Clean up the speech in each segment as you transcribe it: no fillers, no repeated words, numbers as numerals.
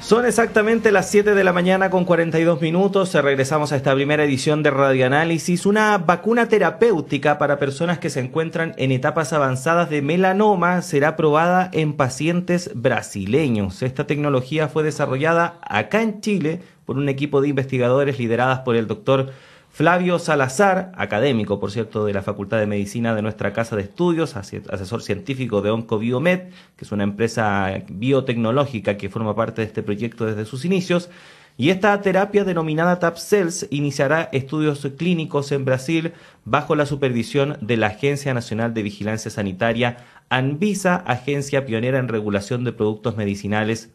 Son exactamente las 7 de la mañana con 42 minutos. Regresamos a esta primera edición de Radioanálisis. Una vacuna terapéutica para personas que se encuentran en etapas avanzadas de melanoma será probada en pacientes brasileños. Esta tecnología fue desarrollada acá en Chile por un equipo de investigadores lideradas por el doctor Flavio Salazar, académico, por cierto, de la Facultad de Medicina de nuestra Casa de Estudios, asesor científico de OncoBiomed, que es una empresa biotecnológica que forma parte de este proyecto desde sus inicios. Y esta terapia denominada TAP-Cells iniciará estudios clínicos en Brasil bajo la supervisión de la Agencia Nacional de Vigilancia Sanitaria, ANVISA, agencia pionera en regulación de productos medicinales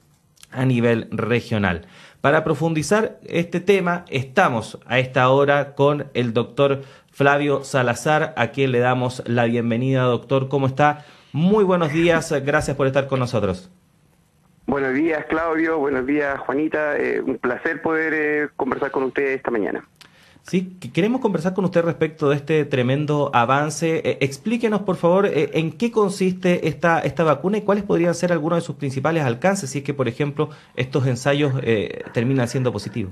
a nivel regional. Para profundizar este tema, estamos a esta hora con el doctor Flavio Salazar, a quien le damos la bienvenida. Doctor, ¿cómo está? Muy buenos días, gracias por estar con nosotros. Buenos días, Claudio. Buenos días, Juanita. Un placer poder conversar con ustedes esta mañana. Sí, queremos conversar con usted respecto de este tremendo avance. Explíquenos, por favor, en qué consiste esta vacuna y cuáles podrían ser algunos de sus principales alcances, si es que, por ejemplo, estos ensayos terminan siendo positivos.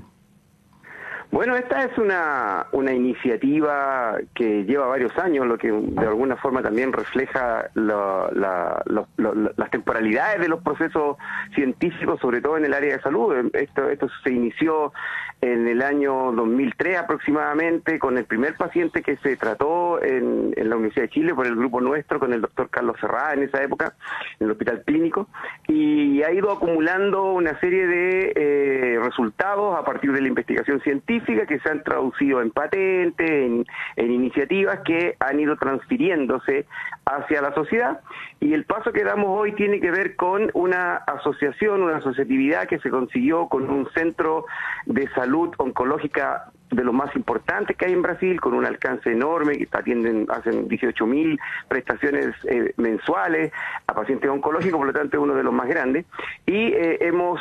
Bueno, esta es una iniciativa que lleva varios años, lo que de alguna forma también refleja las temporalidades de los procesos científicos, sobre todo en el área de salud. Esto se inició en el año 2003 aproximadamente, con el primer paciente que se trató en la Universidad de Chile por el grupo nuestro, con el doctor Carlos Serrada en esa época, en el Hospital Clínico, y ha ido acumulando una serie de resultados a partir de la investigación científica que se han traducido en patentes, en iniciativas que han ido transfiriéndose hacia la sociedad. Y el paso que damos hoy tiene que ver con una asociación, una asociatividad que se consiguió con un centro de salud oncológica de los más importantes que hay en Brasil, con un alcance enorme, que hacen 18.000 prestaciones mensuales a pacientes oncológicos, por lo tanto es uno de los más grandes, y hemos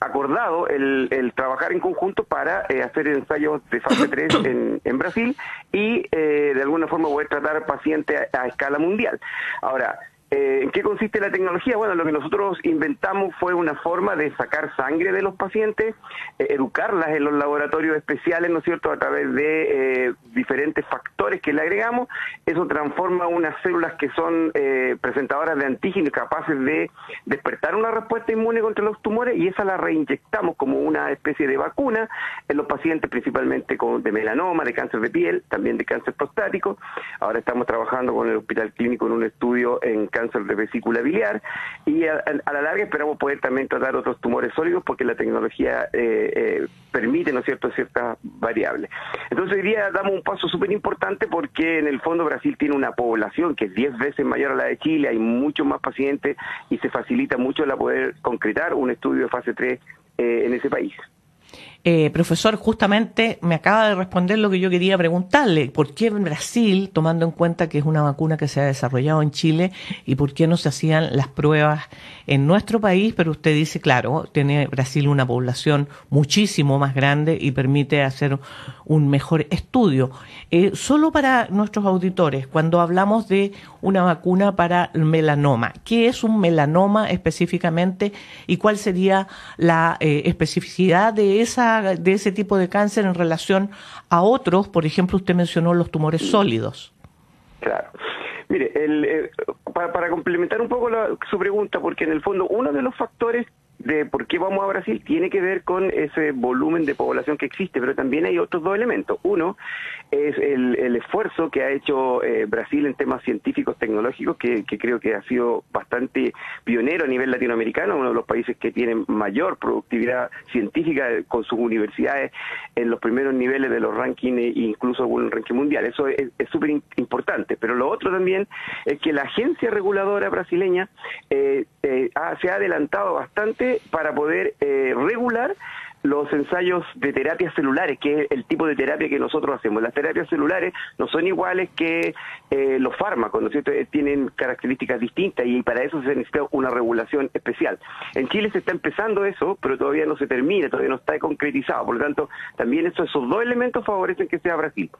acordado el trabajar en conjunto para hacer ensayos de fase 3 en Brasil y de alguna forma poder tratar pacientes a escala mundial. Ahora, ¿en qué consiste la tecnología? Bueno, lo que nosotros inventamos fue una forma de sacar sangre de los pacientes, educarlas en los laboratorios especiales, ¿no es cierto?, a través de diferentes factores que le agregamos. Eso transforma unas células que son presentadoras de antígenos capaces de despertar una respuesta inmune contra los tumores, y esa la reinyectamos como una especie de vacuna en los pacientes principalmente de melanoma, de cáncer de piel, también de cáncer prostático. Ahora estamos trabajando con el Hospital Clínico en un estudio en cáncer de vesícula biliar, y a la larga esperamos poder también tratar otros tumores sólidos, porque la tecnología permite, ¿no es cierto?, ciertas variables. Entonces hoy día damos un paso súper importante, porque en el fondo Brasil tiene una población que es 10 veces mayor a la de Chile, hay muchos más pacientes y se facilita mucho el poder concretar un estudio de fase 3 en ese país. Profesor, justamente me acaba de responder lo que yo quería preguntarle. ¿Por qué en Brasil, tomando en cuenta que es una vacuna que se ha desarrollado en Chile, y por qué no se hacían las pruebas en nuestro país? Pero usted dice, claro, tiene Brasil una población muchísimo más grande y permite hacer un mejor estudio. Solo para nuestros auditores, cuando hablamos de una vacuna para el melanoma, ¿qué es un melanoma específicamente y cuál sería la especificidad de ese tipo de cáncer en relación a otros? Por ejemplo, usted mencionó los tumores sólidos. Claro. Mire, para complementar un poco su pregunta, porque en el fondo uno de los factores de por qué vamos a Brasil tiene que ver con ese volumen de población que existe, pero también hay otros dos elementos. Uno es el esfuerzo que ha hecho Brasil en temas científicos tecnológicos, que creo que ha sido bastante pionero a nivel latinoamericano, uno de los países que tienen mayor productividad científica, con sus universidades en los primeros niveles de los rankings e incluso en el ranking mundial. Eso es súper importante. Pero lo otro también es que la agencia reguladora brasileña se ha adelantado bastante para poder regular los ensayos de terapias celulares, que es el tipo de terapia que nosotros hacemos. Las terapias celulares no son iguales que los fármacos, ¿no es cierto? Tienen características distintas y para eso se necesita una regulación especial. En Chile se está empezando eso, pero todavía no se termina, todavía no está concretizado. Por lo tanto, también esos dos elementos favorecen que sea Brasil.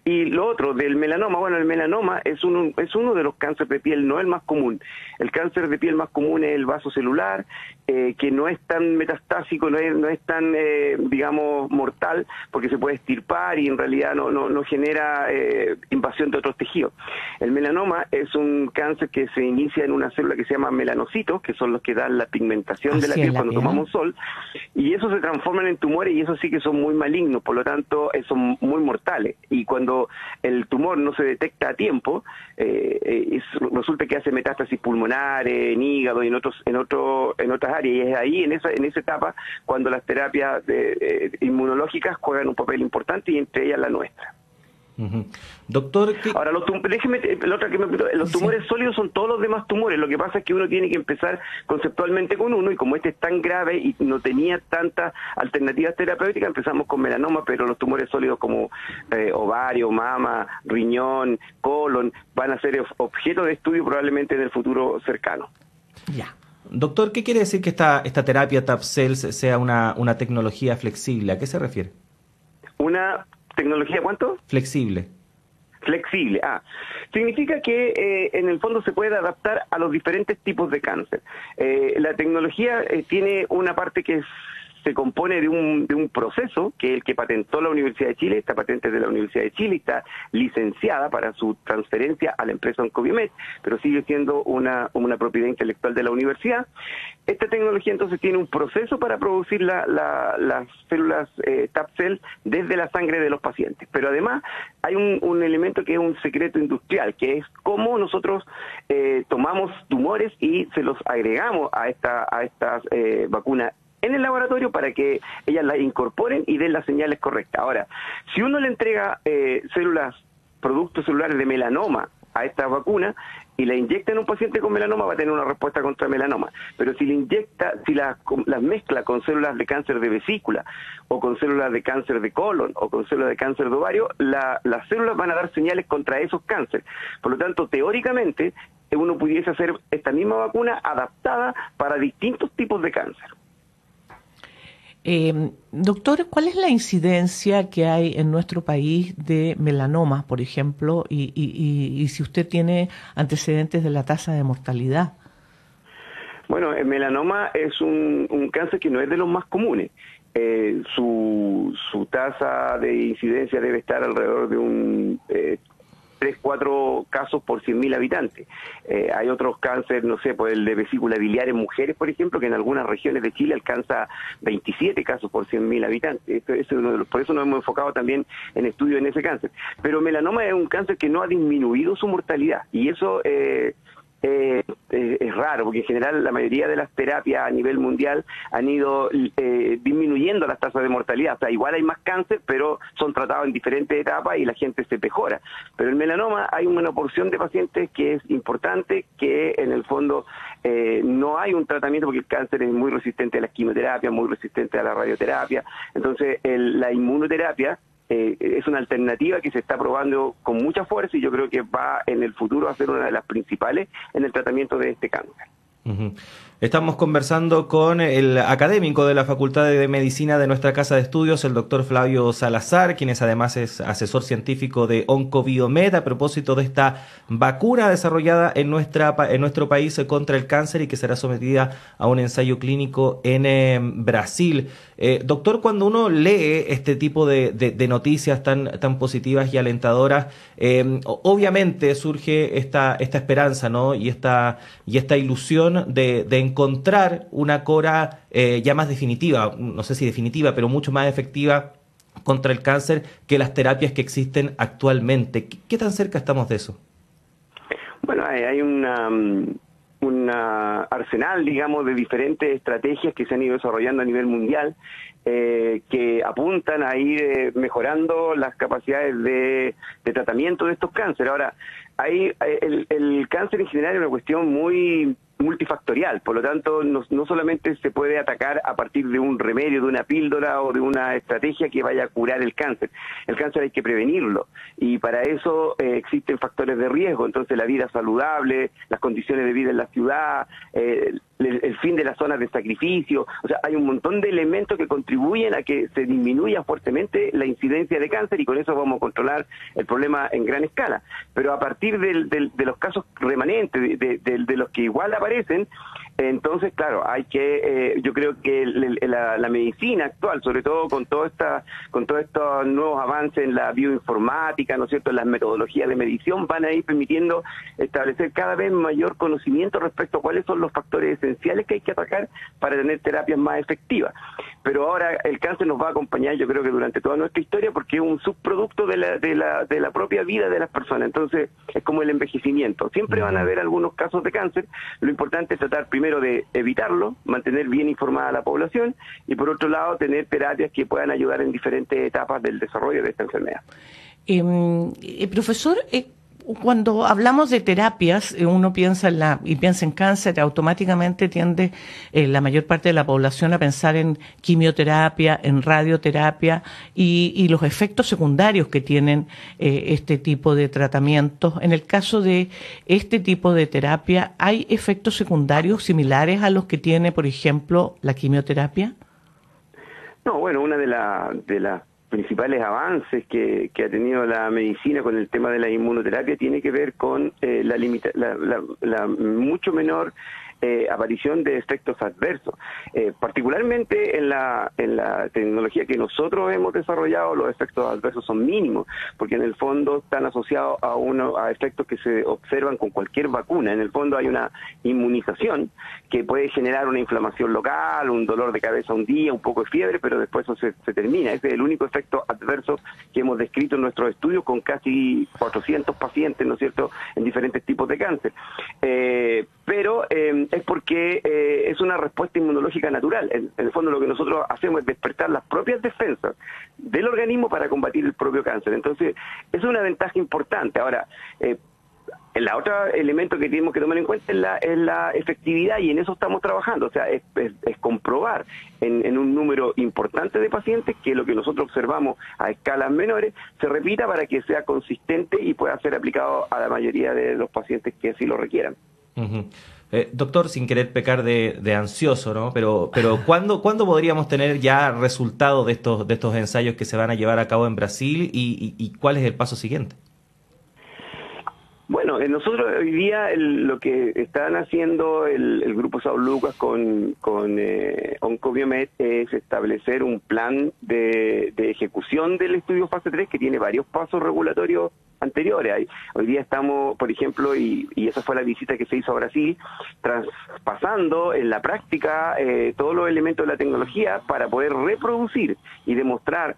Y lo otro, del melanoma, bueno, el melanoma es uno de los cánceres de piel, no el más común. El cáncer de piel más común es el vasocelular, que no es tan metastásico, no es tan, digamos, mortal, porque se puede extirpar y en realidad no genera invasión de otros tejidos. El melanoma es un cáncer que se inicia en una célula que se llama melanocitos, que son los que dan la pigmentación de la piel cuando tomamos sol, y eso se transforman en tumores y eso sí que son muy malignos, por lo tanto son muy mortales. Y cuando el tumor no se detecta a tiempo, resulta que hace metástasis pulmonares, en hígado y en otras áreas, y es ahí, en esa etapa, cuando las terapias inmunológicas juegan un papel importante y entre ellas la nuestra. Doctor, ahora los tumores sólidos son todos los demás tumores. Lo que pasa es que uno tiene que empezar conceptualmente con uno, y como este es tan grave y no tenía tantas alternativas terapéuticas, empezamos con melanoma, pero los tumores sólidos como ovario, mama, riñón, colon van a ser objeto de estudio probablemente en el futuro cercano. Ya. Doctor, ¿qué quiere decir que esta terapia TAP-Cells sea una tecnología flexible? ¿A qué se refiere? ¿Una tecnología cuánto? Flexible. Flexible, significa que en el fondo se puede adaptar a los diferentes tipos de cáncer. La tecnología tiene una parte que se compone de un proceso, que es el que patentó la Universidad de Chile. Esta patente es de la Universidad de Chile y está licenciada para su transferencia a la empresa Oncobiomed, pero sigue siendo una propiedad intelectual de la universidad. Esta tecnología entonces tiene un proceso para producir las células TAP-Cell desde la sangre de los pacientes, pero además hay un elemento que es un secreto industrial, que es cómo nosotros tomamos tumores y se los agregamos a estas vacunas en el laboratorio para que ellas las incorporen y den las señales correctas. Ahora, si uno le entrega productos celulares de melanoma a esta vacuna y la inyecta en un paciente con melanoma, va a tener una respuesta contra melanoma. Pero si las mezcla con células de cáncer de vesícula, o con células de cáncer de colon, o con células de cáncer de ovario, las células van a dar señales contra esos cánceres. Por lo tanto, teóricamente, uno pudiese hacer esta misma vacuna adaptada para distintos tipos de cáncer. Doctor, ¿cuál es la incidencia que hay en nuestro país de melanoma, por ejemplo, y si usted tiene antecedentes de la tasa de mortalidad? Bueno, el melanoma es un cáncer que no es de los más comunes. Su tasa de incidencia debe estar alrededor de un 3-4 casos por 100.000 habitantes. Hay otros cánceres, no sé, pues el de vesícula biliar en mujeres, por ejemplo, que en algunas regiones de Chile alcanza 27 casos por 100.000 habitantes. Por eso nos hemos enfocado también en estudios en ese cáncer. Pero melanoma es un cáncer que no ha disminuido su mortalidad, y eso es raro, porque en general la mayoría de las terapias a nivel mundial han ido disminuyendo las tasas de mortalidad. O sea, igual hay más cáncer, pero son tratados en diferentes etapas y la gente se mejora. Pero en melanoma hay una porción de pacientes que es importante, que en el fondo no hay un tratamiento, porque el cáncer es muy resistente a la quimioterapia, muy resistente a la radioterapia. Entonces la inmunoterapia es una alternativa que se está probando con mucha fuerza, y yo creo que va en el futuro a ser una de las principales en el tratamiento de este cáncer. Estamos conversando con el académico de la Facultad de Medicina de nuestra Casa de Estudios, el doctor Flavio Salazar, quien además es asesor científico de Oncobiomed, a propósito de esta vacuna desarrollada en nuestro país contra el cáncer y que será sometida a un ensayo clínico en Brasil. Doctor, cuando uno lee este tipo de noticias tan positivas y alentadoras, obviamente surge esta esperanza, ¿no? y esta ilusión de encontrar una cura ya más definitiva, no sé si definitiva, pero mucho más efectiva contra el cáncer que las terapias que existen actualmente. ¿Qué tan cerca estamos de eso? Bueno, hay un arsenal, digamos, de diferentes estrategias que se han ido desarrollando a nivel mundial, que apuntan a ir mejorando las capacidades de tratamiento de estos cánceres. Ahora, el cáncer en general es una cuestión muy multifactorial, por lo tanto no solamente se puede atacar a partir de un remedio, de una píldora o de una estrategia que vaya a curar el cáncer hay que prevenirlo, y para eso existen factores de riesgo, entonces la vida saludable, las condiciones de vida en la ciudad, el fin de las zonas de sacrificio, o sea, hay un montón de elementos que contribuyen a que se disminuya fuertemente la incidencia de cáncer, y con eso vamos a controlar el problema en gran escala. Pero a partir de los casos remanentes, de los que igual aparecen, entonces, claro, hay que, yo creo que la medicina actual, sobre todo con todos estos nuevos avances en la bioinformática, ¿no es cierto?, en las metodologías de medición, van a ir permitiendo establecer cada vez mayor conocimiento respecto a cuáles son los factores esenciales que hay que atacar para tener terapias más efectivas. Pero ahora el cáncer nos va a acompañar, yo creo que durante toda nuestra historia, porque es un subproducto de la propia vida de las personas. Entonces, es como el envejecimiento. Siempre van a haber algunos casos de cáncer. Lo importante es tratar primero de evitarlo, mantener bien informada a la población, y por otro lado tener terapias que puedan ayudar en diferentes etapas del desarrollo de esta enfermedad. Profesor, cuando hablamos de terapias, uno piensa en cáncer, automáticamente tiende la mayor parte de la población a pensar en quimioterapia, en radioterapia y los efectos secundarios que tienen este tipo de tratamientos. En el caso de este tipo de terapia, ¿hay efectos secundarios similares a los que tiene, por ejemplo, la quimioterapia? No, bueno, una de las principales avances que ha tenido la medicina con el tema de la inmunoterapia tiene que ver con la mucho menor aparición de efectos adversos. Particularmente en la tecnología que nosotros hemos desarrollado, los efectos adversos son mínimos, porque en el fondo están asociados a efectos que se observan con cualquier vacuna. En el fondo hay una inmunización que puede generar una inflamación local, un dolor de cabeza un día, un poco de fiebre, pero después eso se termina. Ese es el único efecto adverso que hemos descrito en nuestros estudios con casi 400 pacientes, ¿no es cierto?, en diferentes tipos de cáncer. Pero es porque es una respuesta inmunológica natural. En el fondo lo que nosotros hacemos es despertar las propias defensas del organismo para combatir el propio cáncer. Entonces, es una ventaja importante. Ahora, el otro elemento que tenemos que tomar en cuenta es la efectividad, y en eso estamos trabajando. O sea, es comprobar en un número importante de pacientes que lo que nosotros observamos a escalas menores se repita para que sea consistente y pueda ser aplicado a la mayoría de los pacientes que así lo requieran. Uh-huh. Doctor, sin querer pecar de ansioso, ¿no? Pero ¿cuándo podríamos tener ya resultados de estos ensayos que se van a llevar a cabo en Brasil y cuál es el paso siguiente? Bueno, nosotros hoy día lo que están haciendo el Grupo Sao Lucas con Oncobiomed es establecer un plan de ejecución del estudio fase 3 que tiene varios pasos regulatorios anteriores. Hoy día estamos, por ejemplo, y esa fue la visita que se hizo a Brasil, traspasando en la práctica todos los elementos de la tecnología para poder reproducir y demostrar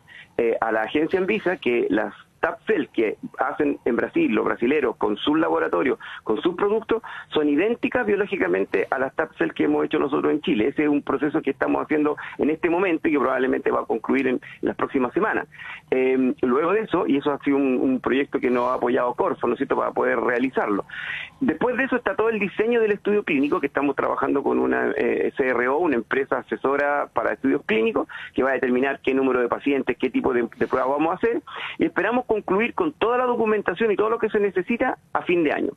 a la agencia Anvisa que las TAP-cell que hacen en Brasil los brasileros con sus laboratorios, con sus productos, son idénticas biológicamente a las TAP-cell que hemos hecho nosotros en Chile. Ese es un proceso que estamos haciendo en este momento y que probablemente va a concluir en las próximas semanas. Luego de eso, y eso ha sido un proyecto que nos ha apoyado Corfo, ¿no es cierto?, para poder realizarlo. Después de eso está todo el diseño del estudio clínico, que estamos trabajando con una CRO, una empresa asesora para estudios clínicos, que va a determinar qué número de pacientes, qué tipo de pruebas vamos a hacer, y esperamos concluir con toda la documentación y todo lo que se necesita a fin de año.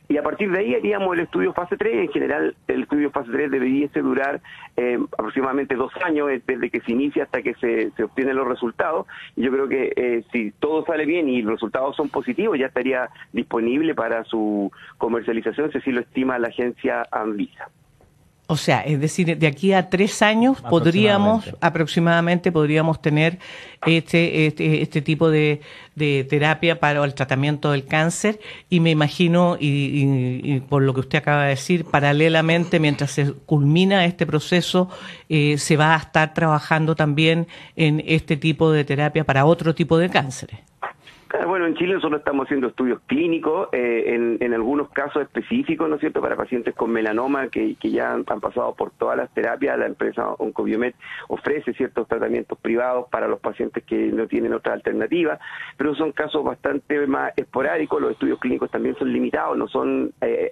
Y a partir de ahí haríamos el estudio fase 3. En general, el estudio fase 3 debería durar aproximadamente 2 años desde que se inicia hasta que se obtienen los resultados. Y yo creo que si todo sale bien y los resultados son positivos, ya estaría disponible para su comercialización, si así lo estima la agencia Anvisa. O sea, es decir, de aquí a 3 años aproximadamente podríamos tener este tipo de terapia para el tratamiento del cáncer, y me imagino, y por lo que usted acaba de decir, paralelamente, mientras se culmina este proceso, se va a estar trabajando también en este tipo de terapia para otro tipo de cánceres. Bueno, Bueno, en Chile nosotros estamos haciendo estudios clínicos en algunos casos específicos, ¿no es cierto?, para pacientes con melanoma que ya han pasado por todas las terapias. La empresa Oncobiomed ofrece ciertos tratamientos privados para los pacientes que no tienen otra alternativa, pero son casos bastante más esporádicos. Los estudios clínicos también son limitados, no son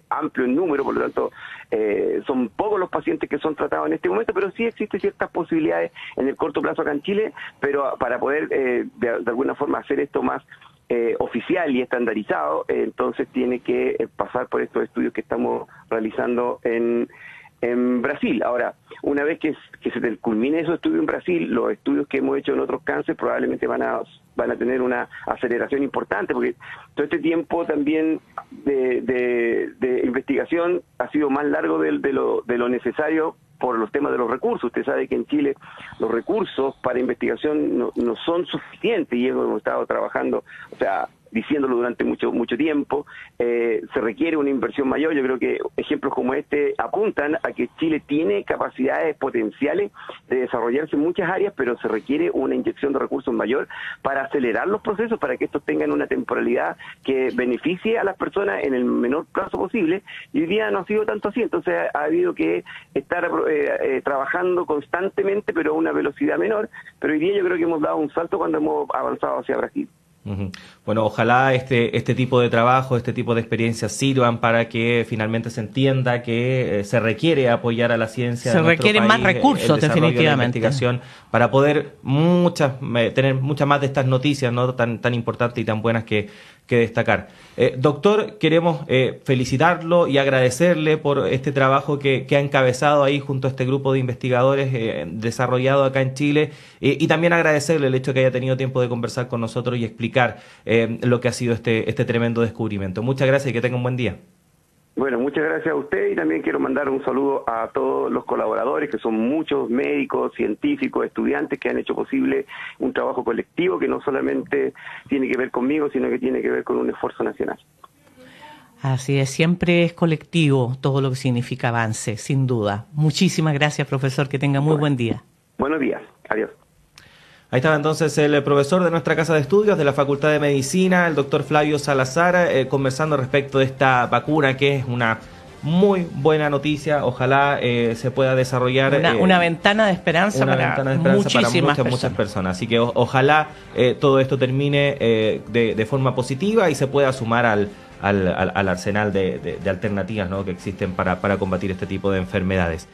amplios en número, por lo tanto son pocos los pacientes que son tratados en este momento, pero sí existen ciertas posibilidades en el corto plazo acá en Chile, pero para poder de alguna forma hacer esto más oficial y estandarizado, entonces tiene que pasar por estos estudios que estamos realizando en Brasil. Ahora, una vez que se culmine esos estudios en Brasil, los estudios que hemos hecho en otros cánceres probablemente van a tener una aceleración importante, porque todo este tiempo también de investigación ha sido más largo de lo necesario por los temas de los recursos. Usted sabe que en Chile los recursos para investigación no son suficientes, y hemos estado trabajando, o sea, diciéndolo durante mucho tiempo. Se requiere una inversión mayor. Yo creo que ejemplos como este apuntan a que Chile tiene capacidades potenciales de desarrollarse en muchas áreas, pero se requiere una inyección de recursos mayor para acelerar los procesos, para que estos tengan una temporalidad que beneficie a las personas en el menor plazo posible, y hoy día no ha sido tanto así. Entonces ha habido que estar trabajando constantemente, pero a una velocidad menor, pero hoy día yo creo que hemos dado un salto cuando hemos avanzado hacia Brasil. Bueno, ojalá este tipo de trabajo, este tipo de experiencias sirvan para que finalmente se entienda que se requiere apoyar a la ciencia. Se requieren más recursos, definitivamente. La investigación, para poder tener muchas más de estas noticias, ¿no?, tan importantes y tan buenas que destacar. Doctor, queremos felicitarlo y agradecerle por este trabajo que ha encabezado ahí junto a este grupo de investigadores desarrollado acá en Chile, y también agradecerle el hecho que haya tenido tiempo de conversar con nosotros y explicar lo que ha sido este tremendo descubrimiento. Muchas gracias y que tenga un buen día. Bueno, muchas gracias a usted, y también quiero mandar un saludo a todos los colaboradores, que son muchos médicos, científicos, estudiantes, que han hecho posible un trabajo colectivo que no solamente tiene que ver conmigo, sino que tiene que ver con un esfuerzo nacional. Así es, siempre es colectivo todo lo que significa avance, sin duda. Muchísimas gracias, profesor, que tenga muy buen día. Buenos días, adiós. Ahí estaba entonces el profesor de nuestra casa de estudios de la Facultad de Medicina, el doctor Flavio Salazar, conversando respecto de esta vacuna, que es una muy buena noticia. Ojalá se pueda desarrollar una ventana de esperanza para muchas personas. Así que ojalá todo esto termine de forma positiva y se pueda sumar al arsenal de alternativas, ¿no?, que existen para combatir este tipo de enfermedades.